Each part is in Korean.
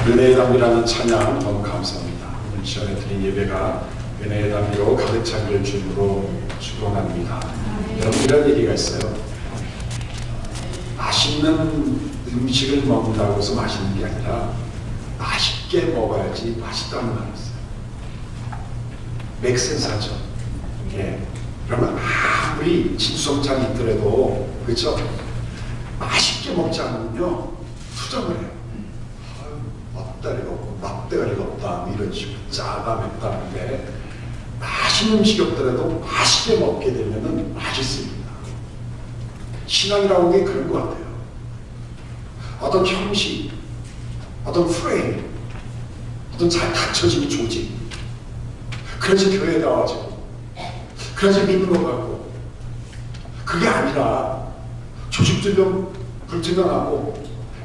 은혜의 담이라는 찬양 너무 감사합니다. 오늘 시간에 드린 예배가 은혜의 담이로 가득 차기를 주님으로 축원합니다. 여러분, 이런 얘기가 있어요. 맛있는 음식을 먹는다고 해서 맛있는 게 아니라 맛있게 먹어야지 맛있다는 말이 있어요. 맥센스하죠. 예. 여러분, 아무리 진수성찬이 있더라도 그렇죠? 맛있게 먹지 않으면요 투정을 해요. 맛다리가 없고 맛대가리가 없다 뭐 이런 식으로 짜다 맵다 하는데, 맛있는 음식이 없더라도 맛있게 먹게 되면은 맛있습니다. 신앙이라고 게 그런 것 같아요. 어떤 형식, 어떤 프레임, 어떤 잘 갖춰진 조직, 그래서 교회에 나와가지고 그래서 믿는 것 같고, 그게 아니라 조직들도 불투명하고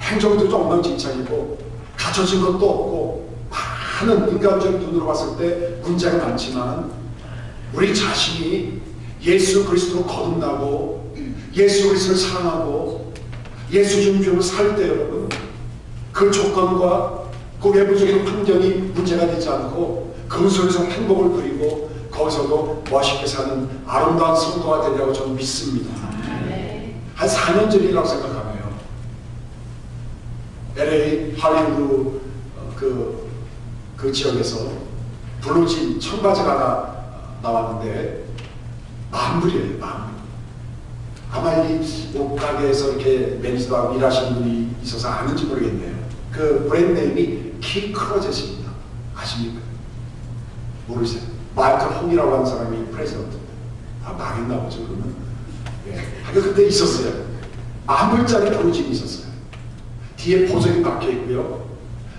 행정들도 엉망진창이고 갖춰진 것도 없고 많은 인간적인 눈으로 봤을 때 문제가 많지만, 우리 자신이 예수 그리스도로 거듭나고 예수 그리스도를 사랑하고 예수 주님으로 살 때 여러분, 그 조건과 그 외부적인 환경이 문제가 되지 않고 그 속에서 행복을 누리고 거기서도 멋있게 사는 아름다운 성도가 되리라고 저는 믿습니다. 한 4년 전이라고 생각하네요. LA 할리우드 그 지역에서 블루진 청바지가 하나 나왔는데 만불이에요. 만불. 아마 이 옷가게에서 이렇게 매니저도 하고 일하시는 분이 있어서 아는지 모르겠네요. 그 브랜드 네임이 키크로젯입니다. 아십니까? 모르세요? 마이클 홍이라고 하는 사람이 프레지던트. 망했나 보죠, 그러면. 예. 그때 있었어요. 만불짜리 블루진이 있었어요. 뒤에 보석이 박혀 있고요.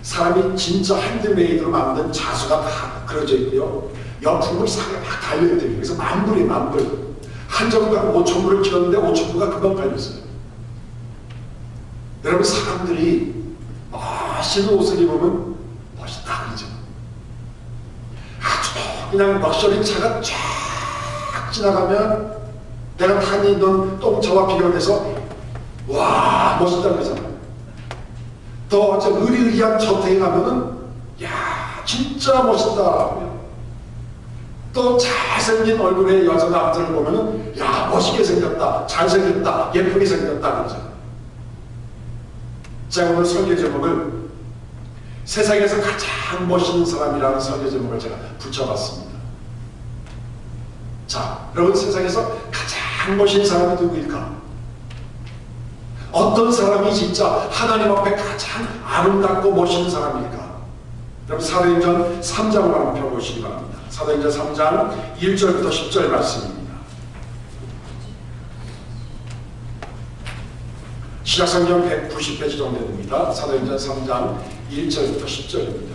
사람이 진짜 핸드메이드로 만든 자수가 다 그려져 있고요. 옆으로 사람이 막 달려있대요. 그래서 만불이에요, 만불. 한 정도가 5,000불을 키웠는데 5,000불가 금방 팔렸어요. 여러분, 사람들이 멋있는 옷을 입으면 멋있다 그러죠. 아주 그냥 럭셔리 차가 쫙 지나가면 내가 다니던 똥차와 비교돼서 와 멋있다 그러잖아요. 또 의리의리한 저택에 가면은 야 진짜 멋있다. 또 잘생긴 얼굴의 여자 남자를 보면은 야 멋있게 생겼다, 잘생겼다, 예쁘게 생겼다 그러잖아요. 제가 오늘 설교 제목을 세상에서 가장 멋있는 사람이라는 설교 제목을 제가 붙여봤습니다. 자, 여러분, 세상에서 가장 멋있는 사람이 누구일까? 어떤 사람이 진짜 하나님 앞에 가장 아름답고 멋있는 사람일까? 여러분, 사도행전 3장을 한번 펴보시기 바랍니다. 사도행전 3장 1절부터 10절 말씀입니다. 시작성경 190페이지 정도 됩니다. 사도행전 3장 1절부터 10절입니다.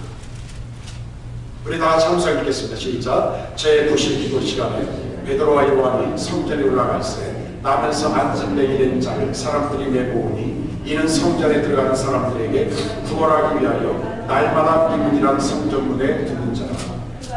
우리 다 같이 함께 읽겠습니다. 시작. 제90 기도 시간에 베드로와 요한이 성전에 올라가 있으되 나면서 안전뱅이 된 자를 사람들이 내보오니 이는 성전에 들어가는 사람들에게 구걸하기 위하여 날마다 미문이라는 성전문에 두는 자라.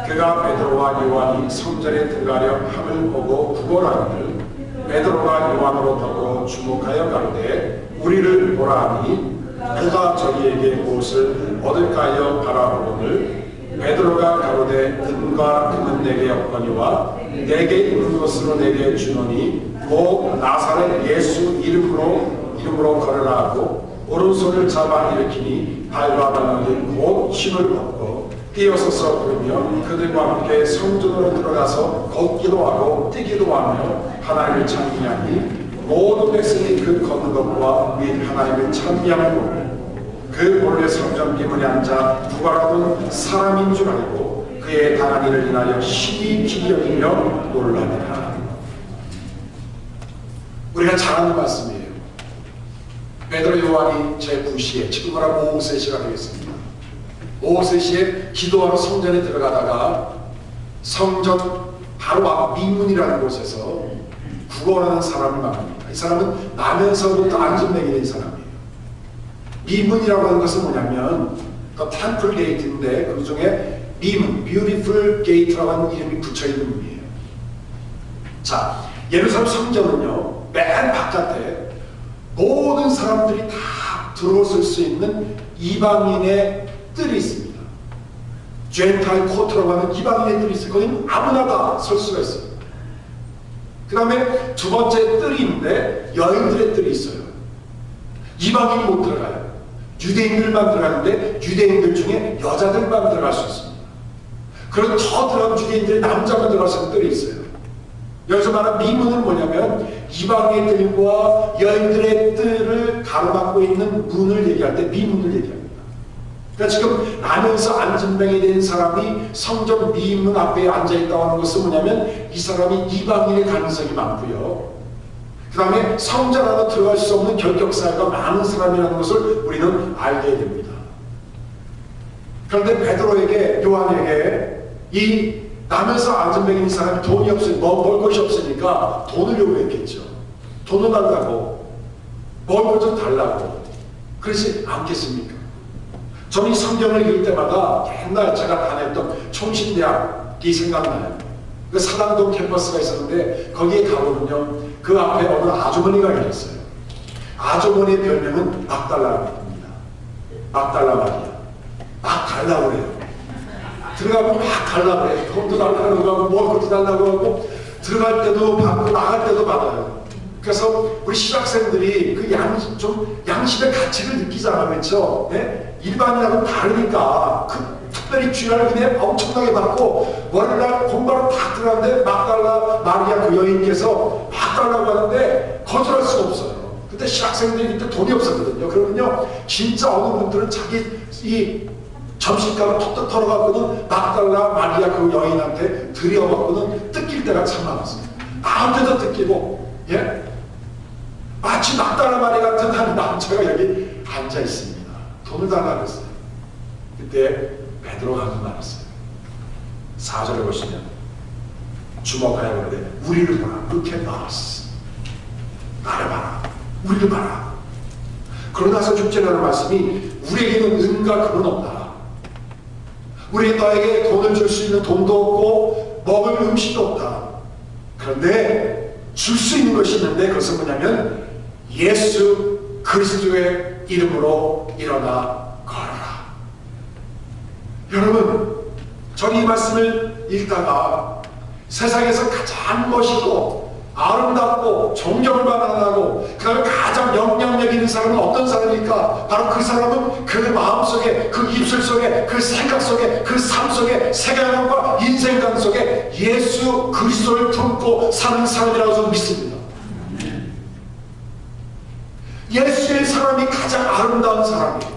그가 베드로와 요한이 성전에 들어가려 함을 보고 구걸하기를 베드로가 요한으로 더불어 주목하여 가로되 우리를 보라 하니 그가 저희에게 무엇을 얻을까요 바라보거늘 베드로가 가로되 은과 금은 내게 없거니와 내게 있는 것으로 내게 주노니 곧 나사렛 예수 이름으로 걸으라 하고 오른손을 잡아 일으키니 발과 발목이 곧 힘을 얻고 뛰어서서 부르며 그들과 함께 성전으로 들어가서 걷기도 하고 뛰기도 하며 하나님을 찬미하니 모든 백성이 그 걷는 것과 및 하나님을 찬미함을 보고 그 본래 성전 기문에 앉아 구걸하던 사람인 줄 알고 그의 당한 일을 인하여 심히 기여이며 놀라니라. 우리가 잘 아는 말씀이에요. 베드로 요한이 제9시에 지금 말하면 오후 3시가 되겠습니다. 오후 3시에 기도하러 성전에 들어가다가 성전 바로 앞 미문이라는 곳에서 구걸하는 사람을 만납니다. 이 사람은 나면서부터 안전뱅이 된 사람이에요. 미문이라고 하는 것은 뭐냐면 그 템플 게이트인데 그 중에 미문, 뷰티풀 게이트라고 하는 이름이 붙여있는 문이에요. 자, 예루살렘 성전은요 맨 바깥에 모든 사람들이 다 들어설 수 있는 이방인의 뜰이 있습니다. 젠타일 코트라고 하는 이방인의 뜰이 있어요. 거기는 아무나 다 설 수가 있어요. 그 다음에 두 번째 뜰이 있는데 여인들의 뜰이 있어요. 이방인이 못 들어가요. 유대인들만 들어가는데 유대인들 중에 여자들만 들어갈 수 있습니다. 그리고 더 들어가면 유대인들의 남자만 들어갈 수 있는 뜰이 있어요. 여기서 말하는 미문은 뭐냐면 이방인의 뜰과 여인들의 뜰을 가로막고 있는 문을 얘기할 때 미문을 얘기합니다. 그러니까 지금 나면서 안진병이 된 사람이 성전 미문 앞에 앉아있다고 하는 것은 뭐냐면 이 사람이 이방인의 가능성이 많고요. 그 다음에 성전 안으로 들어갈 수 없는 결격사유가 많은 사람이라는 것을 우리는 알게 됩니다. 그런데 베드로에게, 요한에게 이 나면서 안진병인 사람이 돈이 없으니 먹을 것이 없으니까 돈을 요구했겠죠. 돈을 달라고, 먹을 것 좀 달라고. 그러지 않겠습니까? 저는 이 성경을 읽을 때마다 옛날 제가 다녔던 총신대학이 생각나요. 그 사당동 캠퍼스가 있었는데 거기에 가보면요, 그 앞에 어느 아주머니가 계셨어요. 아주머니의 별명은 막달라입니다. 막달라 마리아. 막 달라고 그래요. 들어가면 막 달라고 그래요. 돈도 달라고 하고 먹을 것도 달라고 하고 들어갈 때도 받고 나갈 때도 받아요. 그래서 우리 신학생들이 그 양심의 가치를 느끼잖아요. 그렇죠? 네? 일반인하고 다르니까 특별히 주일날 그냥 엄청나게 받고 월요일날 공부하러 다 들어갔는데 막달라 마리아 그 여인께서 막 달라고 하는데 거절할 수가 없어요. 그때 신학생들이 그때 돈이 없었거든요. 그러면요 진짜 어느 분들은 자기 이 점심값을 톡톡 털어갖고는 막달라 마리아 그 여인한테 드려갖고는 뜯길 때가 참 많았어요. 나한테도 뜯기고, 예? 마치 막달라 마리아 같은 한 남자가 여기 앉아 있습니다. 돈을 달라고 했어요. 그때 베드로가 하는 말이 있어요. 4절에 보시면 주목하여 그러는데 우리를 봐라. Look at us. 나를 봐라. 우리를 봐라. 그러고 나서 주제라는 말씀이 우리에게는 은과 금은 없다. 우리 너에게 돈을 줄 수 있는 돈도 없고 먹을 음식도 없다. 그런데 줄 수 있는 것이 있는데 그것은 뭐냐면 예수 그리스도의 이름으로 일어나 걸어라. 여러분, 저는 이 말씀을 읽다가 세상에서 가장 멋있고 아름답고 존경을 받아나고 그 다음에 가장 영향력 있는 사람은 어떤 사람일까? 바로 그 사람은 그 마음속에, 그 입술 속에, 그 생각 속에, 그 삶 속에, 세계관과 인생관 속에 예수 그리스도를 품고 사는 사람이라고 저는 믿습니다. 예수의 사람이 가장 아름다운 사람이에요.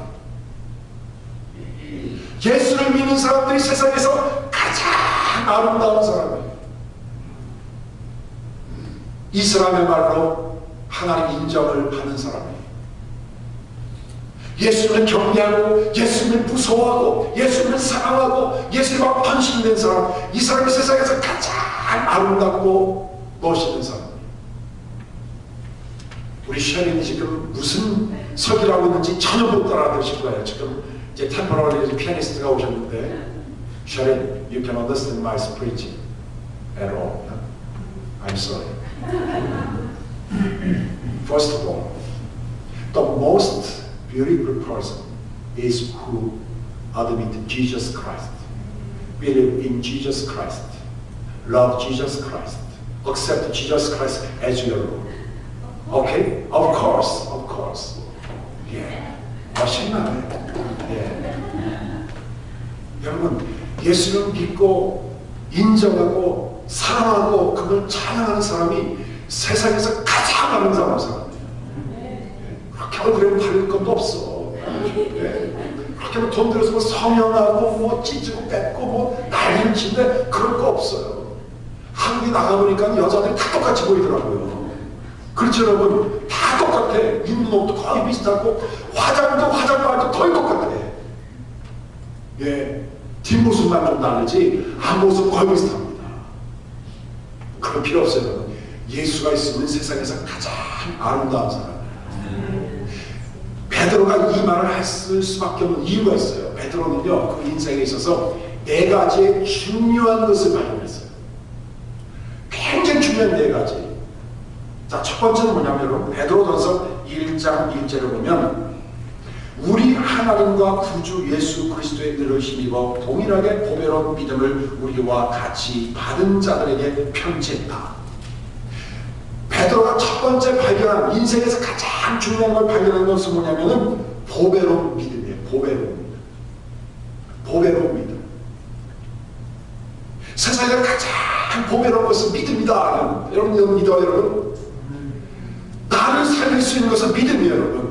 예수를 믿는 사람들이 세상에서 가장 아름다운 사람이에요. 이 사람의 말로 하나님 인정을 받는 사람이에요. 예수를 경외하고 예수를 무서워하고 예수를 사랑하고 예수님과 헌신된 사람, 이 사람이 세상에서 가장 아름답고 멋있는 사람이에요. 우리 셔린이 지금 무슨 설교를 하고 있는지 전혀 못 알아들으실 거예요. 지금 이제 템포러리 피아니스트가 오셨는데, Sharon, you can understand my preaching at all. I'm sorry. First of all, the most beautiful person is who admit Jesus Christ, believe in Jesus Christ, love Jesus Christ, accept Jesus Christ as your Lord. Okay? Of course, of course. Yeah. 멋있나요? 예. 여러분, 예수를 믿고 인정하고 사랑하고 그걸 찬양하는 사람이 세상에서 가장 아름다운 사람이에요. 그렇게 얼굴에 바를 것도 없어. 그렇게 하면 돈 들여서 뭐 성형하고 뭐 찢고 뺏고 뭐 난리를 치는데 그럴 거 없어요. 한국에 나가보니까 여자들이 다 똑같이 보이더라고요. 그렇죠 여러분? 다 똑같아. 입는 옷도 거의 비슷하고 화장도 화장발도 거의 똑같아. 예, 뒷모습만 좀 다르지 앞모습 거의 비슷합니다. 그럴 필요 없어요. 예수가 있으면 세상에서 가장 아름다운 사람. 베드로가 이 말을 했을 수밖에 없는 이유가 있어요. 베드로는요, 그 인생에 있어서 4가지의 중요한 것을 발견했어요. 굉장히 중요한 4가지. 자, 첫 번째는 뭐냐면 여러분, 베드로전서 1장 1절을 보면 우리 하나님과 구주 예수 그리스도의 은혜를 힘입어 동일하게 보배로운 믿음을 우리와 같이 받은 자들에게 편지했다. 베드로가 첫 번째 발견한, 인생에서 가장 중요한 걸 발견한 것은 뭐냐면은 보배로운 믿음이에요. 보배로운 믿음. 보배로운 믿음. 세상에서 가장 보배로운 것은 믿음이다. 여러분 믿어요, 여러분? 나를 살릴 수 있는 것은 믿음이에요, 여러분.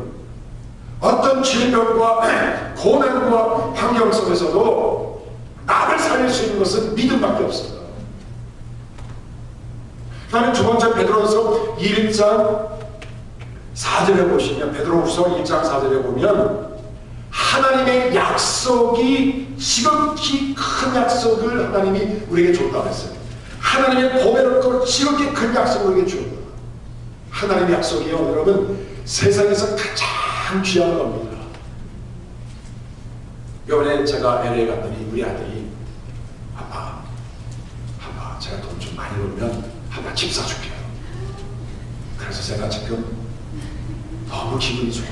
어떤 질병과 고난과 환경 속에서도 나를 살릴 수 있는 것은 믿음밖에 없습니다. 그다음에 두 번째 베드로후서 1장 4절에 보시면, 베드로후서 1장 4절에 보면 하나님의 약속이 지극히 큰 약속을 하나님이 우리에게 줬다고 했어요. 하나님의 보배롭고 지극히 큰 약속을 우리에게 줬다. 하나님의 약속이요, 여러분, 세상에서 가장 귀한 겁니다. 이번에 제가 LA 갔더니 우리 아들이 아빠 제가 돈 좀 많이 벌면 아빠 집 사줄게요. 그래서 제가 지금 너무 기분이 좋아.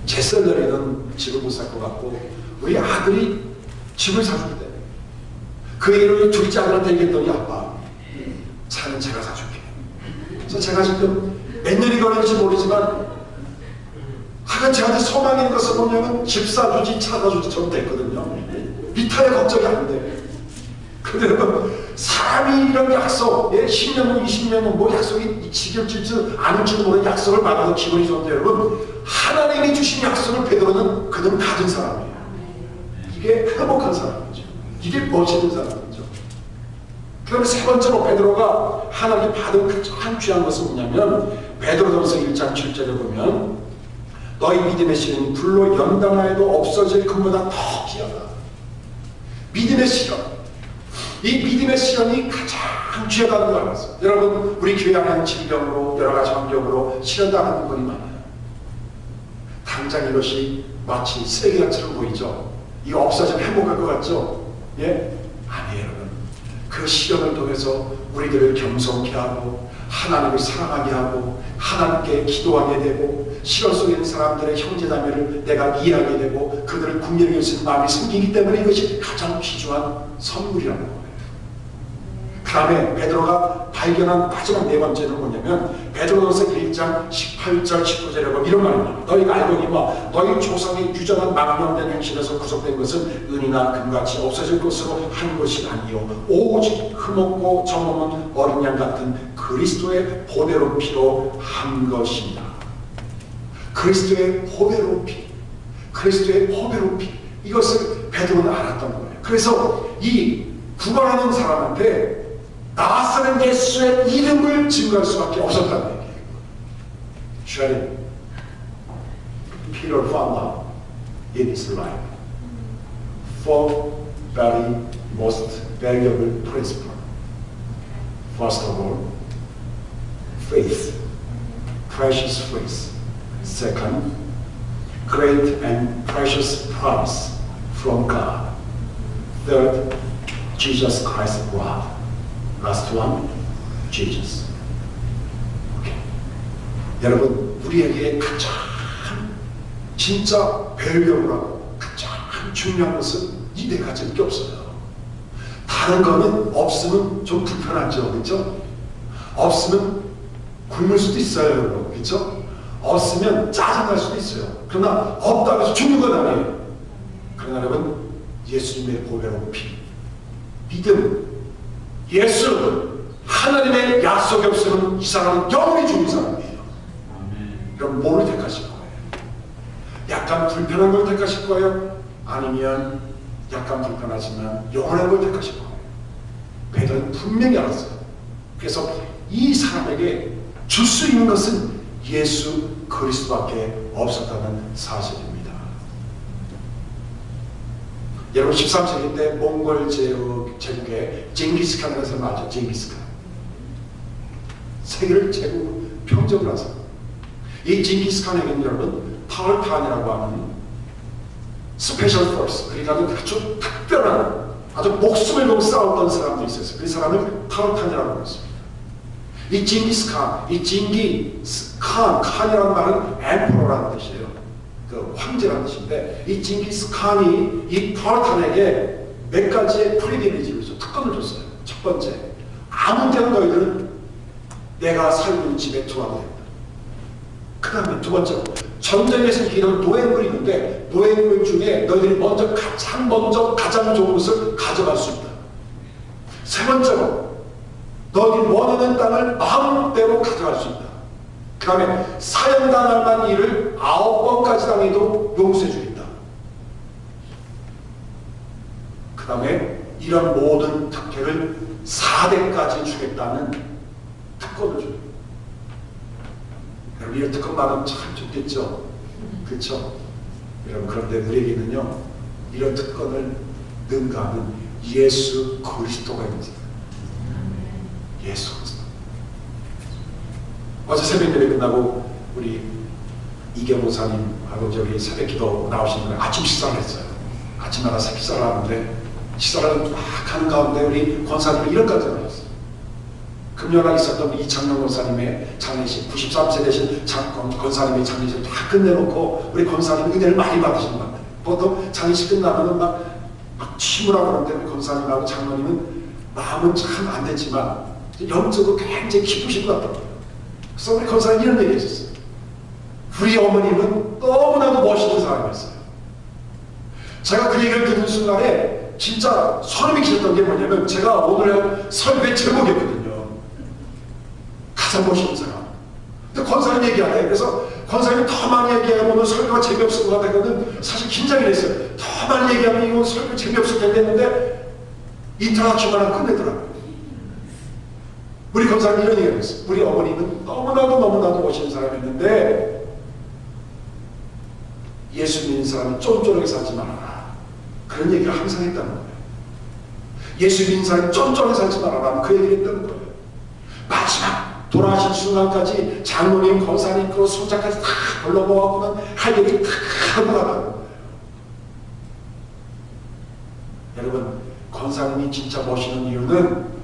제 셀러리는 집을 못 살 것 같고 우리 아들이 집을 사준대. 그 얘기를 둘째 아들한테 얘기했더니 아빠 차는 제가 사줄게. 그래서 제가 지금 몇 년이 걸릴지 모르지만 하여간 저한테 소망이 있는 것은 뭐냐면 집 사주지 차 사주지 저는 됐거든요. 리타의 걱정이 안 돼. 근데 사람이 이런 약속, 10년, 20년은 뭐 약속이 지켜질지 않을지 모르는 약속을 받아도 기분이 좋은데, 여러분, 하나님이 주신 약속을 베드로는 그는 가진 사람이에요. 이게 행복한 사람이죠. 이게 멋있는 사람이죠. 그다음에 세 번째로 베드로가 하나님이 받은 가장 귀한 것은 뭐냐면, 베드로전서 1장 7절에 보면 너희 믿음의 시련이 불로 연단하여도 없어질 금보다 더 귀하다. 믿음의 시련. 이 믿음의 시련이 가장 귀하다는 걸 알았어요. 여러분, 우리 교회 안에는 질병으로 여러 가지 환경으로 시련당하는 분이 많아요. 당장 이것이 마치 쓰레기같이로 보이죠. 이거 없어지면 행복할 것 같죠? 예? 아니에요, 여러분. 그 시련을 통해서 우리들을 겸손케 하고 하나님을 사랑하게 하고 하나님께 기도하게 되고 시련 속에 있는 사람들의 형제자매를 내가 이해하게 되고 그들을 국민에게 쓰는 마음이 생기기 때문에 이것이 가장 귀중한 선물이라는 거예요. 그 다음에 베드로가 발견한 마지막 네 번째는 뭐냐면 베드로전서 1장 18절 19절에 보면 이런 말입니다. 너희가 알거니와 너희 조상의 유전한 망령된 행실에서 구속된 것은 은이나 금같이 없어질 것으로 한 것이 아니요 오직 흠없고 정없는 어린 양 같은 그리스도의 보배로운 피로 한 것이다. 그리스도의 보배로운 피, 그리스도의 보배로운 피, 이것을 베드로는 알았던 거예요. 그래서 이 구원하는 사람한테 나사렛 예수의 이름을 증거할 수밖에 없었다는 얘기예요. Surely, Peter found out in his life four very most valuable principles. First of all, faith, precious faith. Second, great and precious promise from God. Third, Jesus Christ God. Last one, Jesus. Okay. 여러분, 우리에게 가장 진짜 밸류하고 가장 중요한 것은 이 네 가지밖에 없어요. 다른 거는 없으면 좀 불편하죠, 그렇죠? 없으면 굶을 수도 있어요, 여러분, 그렇죠? 없으면 짜증날 수도 있어요. 그러나 없다고 해서 죽는 건 아니에요. 그러나 여러분, 예수님의 보배로운 피, 믿음, 예수, 하나님의 약속이 없으면 이 사람은 영원히 죽는 사람이에요. 그럼 뭐를 택하실 거예요? 약간 불편한 걸 택하실 거예요? 아니면 약간 불편하지만 영원한 걸 택하실 거예요? 베드로는 분명히 알았어요. 그래서 이 사람에게 줄 수 있는 것은 예수 그리스도밖에 없었다는 사실입니다. 여러분 13세기 때 몽골 제국에 징기스칸이라는 사람 알죠? 징기스칸. 세계를 제국으로 평정을 하서 이 징기스칸에게는 여러분 타르탄이라고 하는 스페셜 포스, 그러니까 아주 특별한 아주 목숨을 걸고 싸웠던 사람들이 있었어요. 그 사람을 타르탄이라고 했습니다. 이 징기스칸, 이 징기스칸, 칸이라는 말은 엠퍼러라는 뜻이에요. 그 황제라는 뜻인데, 이 징기스칸이 이 파르탄에게 몇 가지의 프리빌리지를 줬어요. 특권을 줬어요. 첫 번째, 아무 데나 너희들은 내가 살고 있는 집에 들어가도 된다. 그 다음에 두 번째로, 전쟁에서 이런 노예물이 있는데 노예물 중에 너희들이 가장 좋은 것을 가져갈 수 있다. 세 번째로, 너희들이 원하는 땅을 마음대로 가져갈 수 있다. 그 다음에 사형당할 만한 일을 9번까지 당해도 용서해 주겠다. 그 다음에 이런 모든 특혜를 4대까지 주겠다는 특권을 줘요. 여러분, 이런 특권 받으면 참 좋겠죠? 그렇죠? 여러분, 그런데 우리에게는요, 이런 특권을 능가하는 예수 그리스도가 있습니다. 예수 그리스도. 어제 새벽 예배 끝나고 우리 이경 목사님하고 저기 새벽 기도 나오신 분이 아침 식사를 했어요. 아침마다 식사를 하는데 식사를 막 하는 가운데 우리 권사님이 이런 까지 나왔어요. 금요일날 있었던 이창명 권사님의 장례식, 93세 되신 권사님의 장례식을 다 끝내놓고 우리 권사님이 은혜를 많이 받으시는 것 같아요. 보통 장례식 끝나면은 막 침울하고 그러는데 우리 권사님하고 장로님은 마음은 참 안 됐지만 영적으로 굉장히 기쁘신 것 같더라고요. 그래서 우리 권사님이 이런 얘기 했었어요. 우리 어머님은 너무나도 멋있는 사람이었어요. 제가 그 얘기를 듣는 순간에 진짜 소름이 끼쳤던 게 뭐냐면, 제가 오늘 한 설교의 제목이었거든요. 가장 멋있는 사람. 근데 권사님 얘기하네. 그래서 권사님이 더 많이 얘기하면 설교가 재미없을 것 같았거든. 사실 긴장이 됐어요. 더 많이 얘기하면 이거 설교 재미없을 텐데 했는데 인터랙션만 하고 끝내더라고요. 우리 권사님이 이런 얘기를 했어요. 우리 어머니는 너무나도 멋있는 사람이었는데 예수 믿는 사람은 쫀쫀하게 살지 말아라. 그런 얘기를 항상 했다는 거예요. 예수 믿는 사람이 쫀쫀하게 살지 말아라. 그 얘기를 했다는 거예요. 마지막 돌아가신 순간까지 장로님, 권사님, 그 손자까지 다 불러모아보면 할 얘기 다 하고 가라는 거예요. 여러분, 권사님이 진짜 멋있는 이유는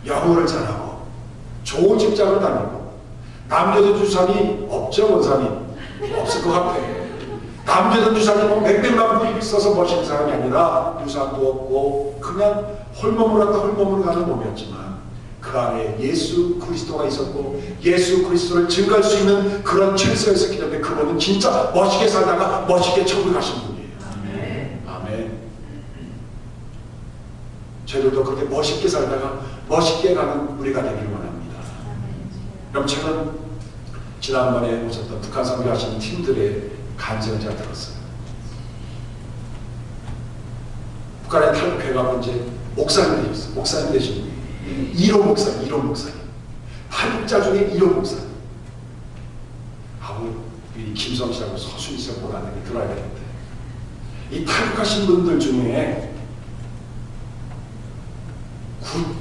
영어를 잘하고 좋은 직장을 다니고, 남겨둔 유산이 없죠. 권사님 없을 것 같아요. 남겨둔 유산이 뭐 몇백만 불이 있어서 멋있는 사람이 아니라 유산도 없고 그냥 홀몸으로 가는 몸이었지만 그 안에 예수 그리스도가 있었고 예수 그리스도를 증거할 수 있는 그런 질서가 있었기 때문에 그분은 진짜 멋있게 살다가 멋있게 천국 가신 분이에요. 아멘. 아멘. 저희들도 그렇게 멋있게 살다가 멋있게 가는 우리가 되기를 원합니다. 그럼 저는 지난번에 오셨던 북한 선교하시는 팀들의 간증을 제가 들었어요. 북한에 탈북해가고 이제 목사님 되셨어요. 목사님 되신 분이 1호 목사님. 탈북자 중에 1호 목사님. 하고 이 김성 씨하고 서순이 씨하고 보라는 게 들어야 되는데, 이 탈북하신 분들 중에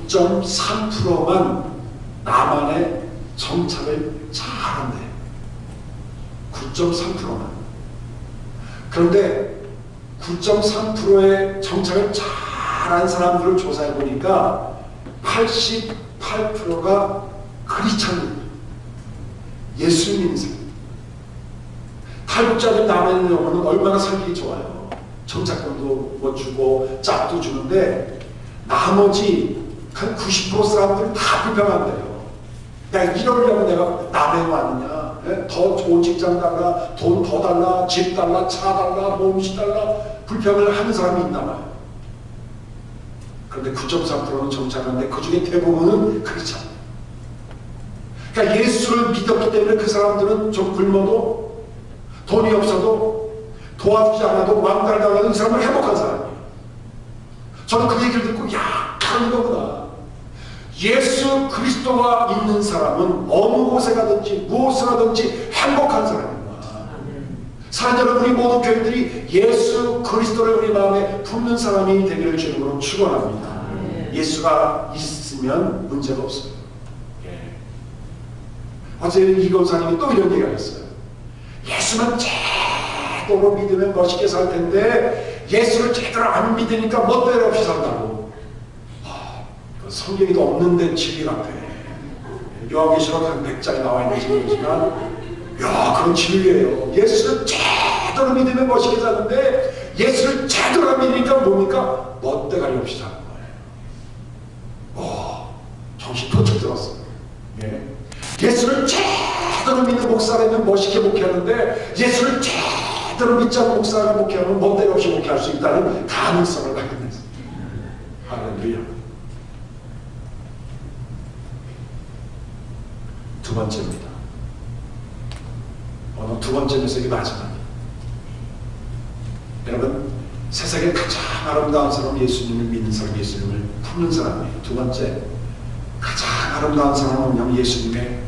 9.3%만 남한의 정착을 잘한대요. 9.3%만. 그런데 9.3%의 정착을 잘한 사람들을 조사해 보니까 88%가 크리스찬입니다. 예수 믿는 사람. 탈북자들 남아 있는 경우는 얼마나 살기 좋아요. 정착금도 뭐 주고 짝도 주는데 나머지 한 90% 사람들은 다 불평한대요. 내가 이러려면 내가 남해 왔느냐, 더 좋은 직장 달라, 돈 더 달라, 집 달라, 차 달라, 몸시 달라, 불평을 하는 사람이 있나 봐요. 그런데 9.3%는 정착하는데 그 중에 대부분은 그렇지 않아요. 그러니까 예수를 믿었기 때문에 그 사람들은 좀 굶어도 돈이 없어도 도와주지 않아도 왕따당하는 그 사람은 행복한 사람이에요. 저는 그 얘기를 듣고 야, 그런 거구나. 예수 그리스도가 있는 사람은 어느 곳에 가든지 무엇을 하든지 행복한 사람입니다. 사랑 여러분, 우리 모든 교인들이 예수 그리스도를 우리 마음에 품는 사람이 되기를 주님으로 축원합니다. 예수가 있으면 문제가 없어요. 예. 어제 이 권사님이 또 이런 얘기가 있어요. 예수만 제대로 믿으면 멋있게 살 텐데 예수를 제대로 안 믿으니까 멋대로 없이 산다고. 성경에도 없는데 진리 같아. 요한계시록 한 100장에 나와 있는 진리지만, 야, 그런 진리예요. 예수는 제대로 믿으면 멋있게 사는데 예수를 제대로 안 믿으니까 뭡니까? 멋대가리 없이 사는 거예요. 정신 번쩍 들었어요. 예. 예수를 제대로 믿는 목사라면 멋있게 목회하는데 예수를 제대로 믿지 않는 목사가 목회하면 멋대가 없이 목회할 수 있다는 가능성을 갖게 됐어요. 할렐루야. 두 번째입니다. 오늘 두 번째 메시지 마지막입니다. 여러분, 세상에 가장 아름다운 사람 예수님을 믿는 사람, 예수님을 품는 사람이에요. 두 번째, 가장 아름다운 사람은 예수님의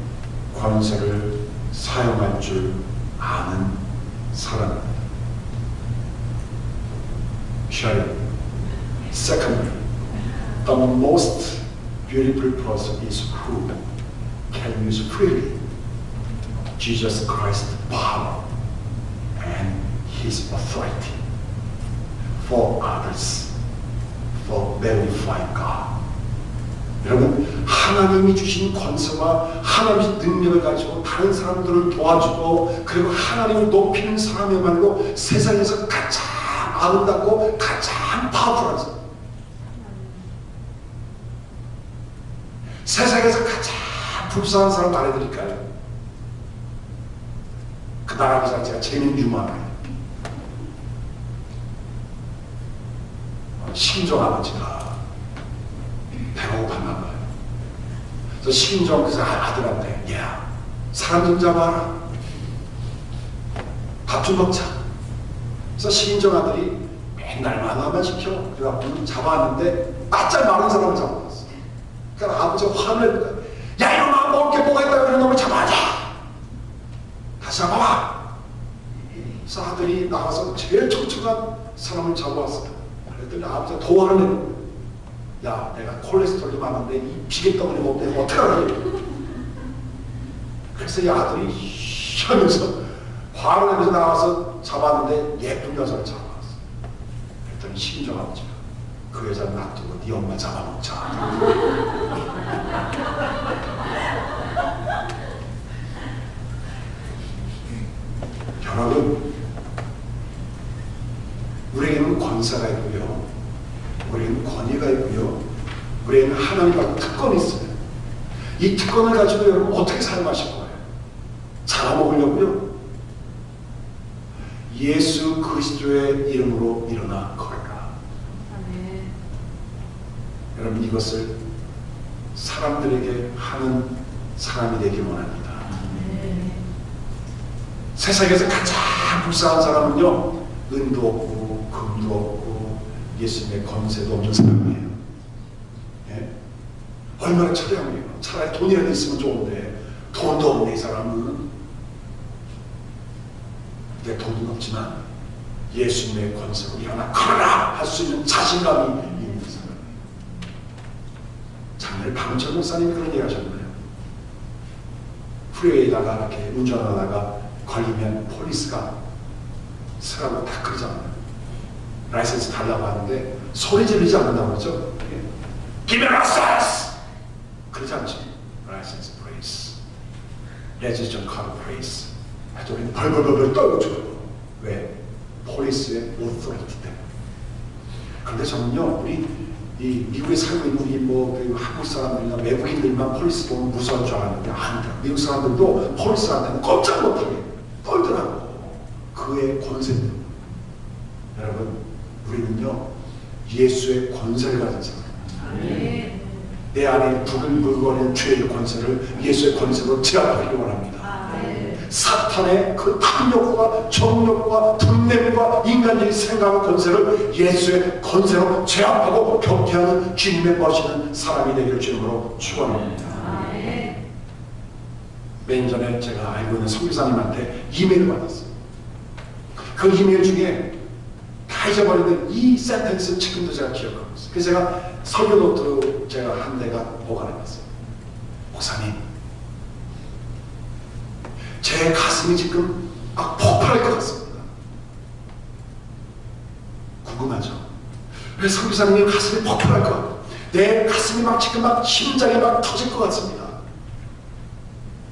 권세를 사용할 줄 아는 사람입니다. Secondly, the most beautiful person is who can use freely Jesus Christ's power and His authority for others, for glorifying God. 여러분, 하나님이 주신 권세와 하나님의 능력을 가지고 다른 사람들을 도와주고 그리고 하나님을 높이는 사람이야말로 세상에서 가장 아름답고 가장 파워풀한 사람, 세상에서 가장 불쌍한 사람 말해드릴까요? 그 나라비 자체가 재능 유망해요. 신종 아버지가 배가 고팠나 봐요. 그래서 신종 그 아들한테, 야, 사람 좀 잡아라, 밥 좀 먹자. 그래서 신종 아들이 맨날 만화만 시켜. 그래갖고 잡아왔는데 바짝 마른 사람을 잡아왔어. 그러니까 아버지가 화를 내니까, 야, 이놈아, 먹을 게 뭐가 있다고 이런 놈을 잡아야지. 다시 잡아와. 그래서 아들이 나가서 제일 척척한 사람을 잡아왔어요. 그랬더니 아버지가 더 화를 내는 거예요. 야, 내가 콜레스테롤이 많은데 이 비계덩어리 먹는데 내가 어떡하라고. 그래서 이 아들이 하면서 화를 내면서 나와서 잡았는데 예쁜 여자를 잡아왔어. 그랬더니 신종 아버지가 그 여자 놔두고 네 엄마 잡아먹자. 여러분, 우리에게는 권세가 있고요, 우리에게는 권위가 있고요, 우리에게는 하나님과 특권이 있어요. 이 특권을 가지고 여러분 어떻게 사용하실 거예요? 잡아먹으려고요? 예수 그리스도의 이름으로 일어나 걸어라. 아멘. 여러분, 이것을 사람들에게 하는 사람이 되기 원합니다. 아멘. 세상에서 가장 불쌍한 사람은요, 은도 없고 금도 없고 예수님의 권세도 없는 사람이에요. 예? 얼마나 처량해요. 차라리 돈이라도 있으면 좋은데 돈도 없네 이 사람은. 내 돈은 없지만 예수님의 권세로 일어나 걸어라 할 수 있는 자신감이 있는 사람이에요. 작년에 박은철 목사님이 그런 얘기 하셨나요? 프리웨이다가 이렇게 운전하다가 걸리면 폴리스가 쓰라고 다 그러잖아요. 라이센스 달라고 하는데 소리 지르지 않는다고 그러죠. Give me license! 그러지 않지. 라이센스 프레이스, 레지전 카드 프레이스 아주 우리는 벌벌벌벌 떨고 죽어요. 왜? 폴리스의 오토리티 때문에. 그런데 저는요, 우리 이 미국에 살고 있는 우리 그 한국 사람들이나 외국인들만 폴리스 보면 무서운 줄 알았는데 아니다. 미국 사람들도 폴리스한테는 꼼짝 못하게 떨더라고. 그의 권세 때문에. 여러분, 우리는요 예수의 권세를 가진 사람. 내 안에 부글부글거리는 죄의 권세를 예수의 권세로 제압하기를 원합니다. 사탄의 그 탐욕과 정욕과 분냄과 인간적인 생각의 권세를 예수의 권세로 제압하고 격퇴하는 주님의 멋있는 사람이 되기를 주님으로 축원합니다. 몇 년 전에 제가 알고 있는 선교사님한테 이메일을 받았어요. 그 이메일 중에 다 잊어버리는 이 센텐스 지금도 제가 기억하고 있어요. 그래서 제가 설교 노트로 제가 한 대가 보관해놨어요. 목사님, 제 가슴이 지금 막 폭발할 것 같습니다. 궁금하죠? 왜 선교사님의 가슴이 폭발할 것 같아요? 내 가슴이 막 지금 막 심장이 막 터질 것 같습니다.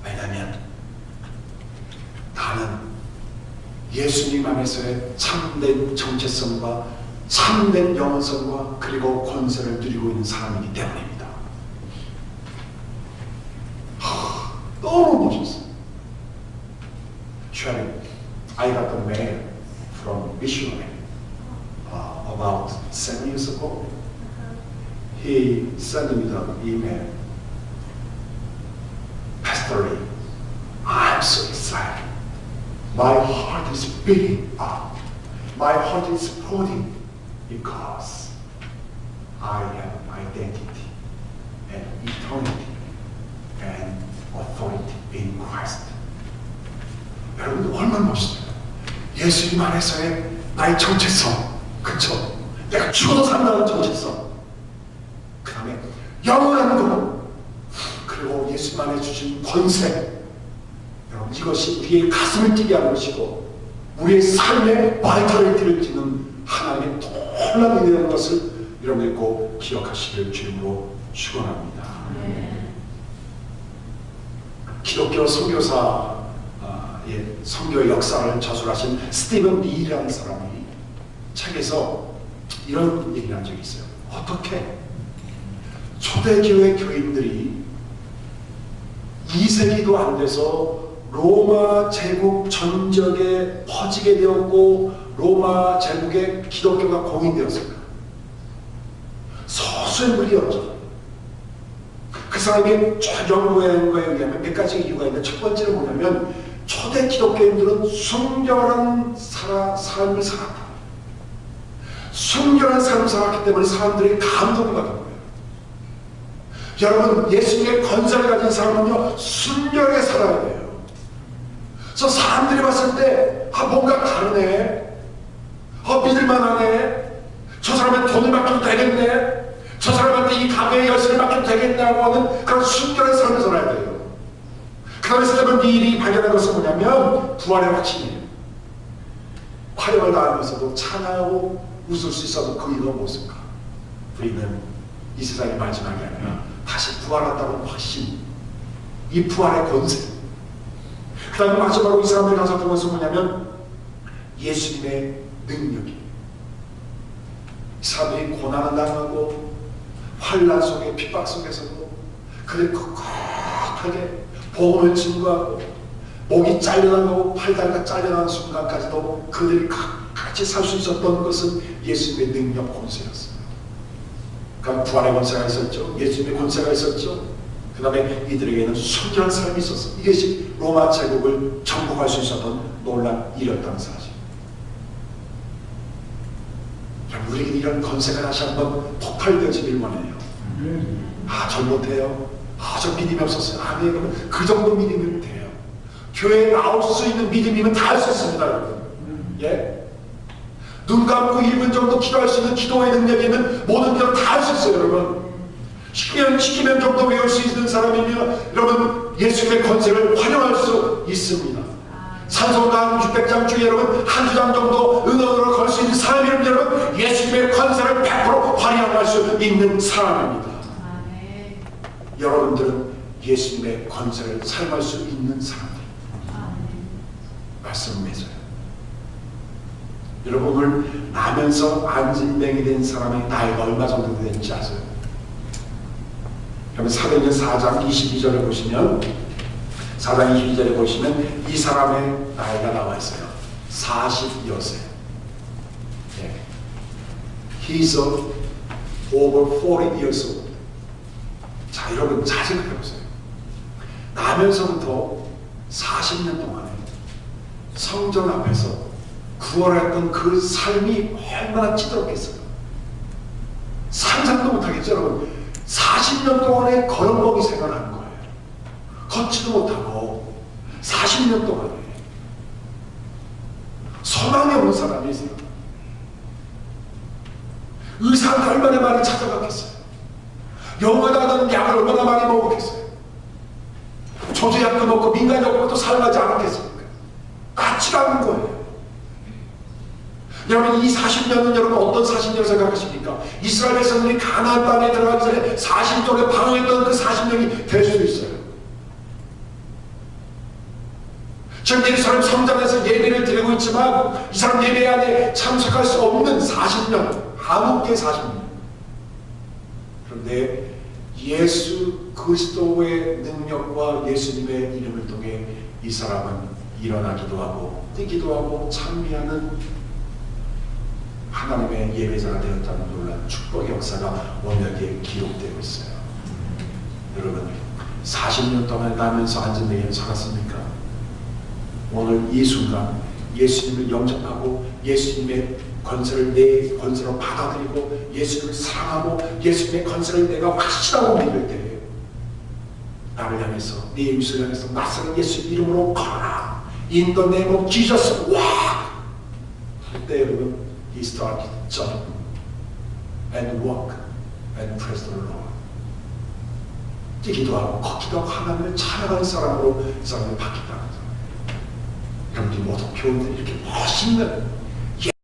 왜냐하면 나는 예수님 안에서의 참된 정체성과 참된 영원성과 그리고 권세를 누리고 있는 사람이기 때문입니다. 너무 멋있어요. Sharing, I got the mail from missionary about 7 years ago. He sent me the email. Pastor Lee, I'm so excited. My heart is beating up. My heart is floating because I have identity and eternity and authority in Christ. 여러분 얼마나 멋있어요. 예수님 안에서의 나의 정체성, 그쵸? 내가 죽어도 산다는 정체성, 그 다음에 영원한 것, 그리고 예수님 안에 주신 권세. 여러분 이것이 우리의 가슴을 뛰게 하는 것이고 우리의 삶의 바이탈리티를 띠는 하나님의 놀라운 일이라는 것을 여러분들이 꼭 기억하시길 주님으로 축원합니다. 기독교 선교사의 선교의 역사를 저술하신 스티븐 리라는 사람이 책에서 이런 얘기를 한 적이 있어요. 어떻게 초대교회 교인들이 2세기도 안 돼서 로마 제국 전역에 퍼지게 되었고 로마 제국에 기독교가 공인되었을까? 서수의 물이었죠. 그 사람이 쭉 연구한 거에 의하면 몇 가지 이유가 있는데 첫 번째는 뭐냐면 초대 기독교인들은 순결한 삶을 살았다. 순결한 삶을 살았기 때문에 사람들이 감동을 받은 거예요. 여러분 예수님의 권세를 가진 사람은요 순결하게 살아야 돼요. 그래서 사람들이 봤을 때 뭔가 다르네, 믿을만하네, 저 사람한테 돈을 맡겨도 되겠네, 저 사람한테 이 가게의 열쇠를 맡겨도 되겠냐고 하는 그런 순결한 삶을 살아야 돼요. 그 다음에 스테반 리이 발견한 것은 뭐냐면 부활의 확신이에요. 화력을 다하면서도 찬양하고 웃을 수 있어도 그 이유가 무엇일까? 우리는 이 세상의 마지막이 아니라 다시 부활한다는 확신, 이 부활의 권세. 그 다음에 마지막으로 이 사람들이 가졌던 것은 뭐냐면 예수님의 능력이. 이 사람들이 고난을 당하고 환난 속에 핍박 속에서도 그들 꿋꿋하게 복음을 증거하고 목이 잘려나가고 팔다리가 잘려나가는 순간까지도 그들이 같이 살 수 있었던 것은 예수님의 능력 권세였어요. 그러니까 부활의 권세가 있었죠. 예수님의 권세가 있었죠. 그 다음에 이들에게는 순결한 삶이 있었어. 이것이 로마 제국을 정복할 수 있었던 놀라운 일이었다는 사실. 우리에게 이런 권세가 다시 한번 폭발되어지길 원해요. 전 못해요. 저 믿음이 없었어요. 네, 그러면 그 정도 믿음이면 돼요. 교회에 나올 수 있는 믿음이면 다 할 수 있습니다, 여러분. 예? 눈 감고 1분 정도 기도할 수 있는 기도의 능력이면 모든 걸 다 할 수 있어요, 여러분. 시키면 정도 외울 수 있는 사람이면 여러분 예수님의 권세를 활용할 수 있습니다. 산소가 600장 중에 여러분 한두 장 정도 은원으로 걸 수 있는 사람이면 여러분 예수님의 권세를 100% 활용할 수 있는 사람입니다. 여러분들은 예수님의 권세를 사용할 수 있는 사람들. 말씀을 맺어요. 여러분 오늘 나면서 안진뱅이 된 사람의 나이가 얼마 정도 되는지 아세요? 그러면 사도행전 4장 22절에 보시면 4장 22절에 보시면 이 사람의 나이가 나와 있어요. 40여세. 예. He's over 40 years old. 자, 여러분 잘 생각해 보세요. 나면서부터 40년 동안에 성전 앞에서 구원했던 그 삶이 얼마나 찌들었겠어요. 상상도 못하겠죠, 여러분. 40년 동안에 걸음걸이 생활하는 거예요. 걷지도 못하고 40년 동안에 소망이 없는 사람이 있어요. 의사한테 얼마나 많이 찾아갔겠어요. 영원하다는 약을 얼마나 많이 먹었겠어요. 조제약도 먹고 민간요법도 사용하지 않았겠습니까? 같이 가는 거예요. 여러분 이 40년은 여러분 어떤 40년을 생각하십니까? 이스라엘 백성들이 가나안 땅에 들어가기 전에 40년에 방황했던 그 40년이 될 수 있어요. 지금 예루살렘 성전에서 예배를 드리고 있지만 이 사람 예배 안에 참석할 수 없는 40년, 암흑기의 40년. 그런데 예수 그리스도의 능력과 예수님의 이름을 통해 이 사람은 일어나기도 하고 뛰기도 하고 찬미하는 하나님의 예배자가 되었다는 놀라운 축복의 역사가 오늘 여기에 기록되고 있어요. 여러분 40년 동안 나면서 안전되게 살았습니까? 오늘 이 순간 예수님을 영접하고 예수님의 건설을 내 건설로 받아들이고 예수님을 사랑하고 예수님의 건설을 내가 확실하고 믿을 때 나를 향해서 네 입술을 향해서 낯선 예수 이름으로 걸어라 In the name of Jesus 와! 그때 여러분 He started jumping and walk and praise the Lord. 뛰기도 하고 걷기도 하고 하나님을 찬양하는 사람으로 이 사람을 바뀌었다는 거예요. 여러분들이 모든 교우들이 이렇게 멋있는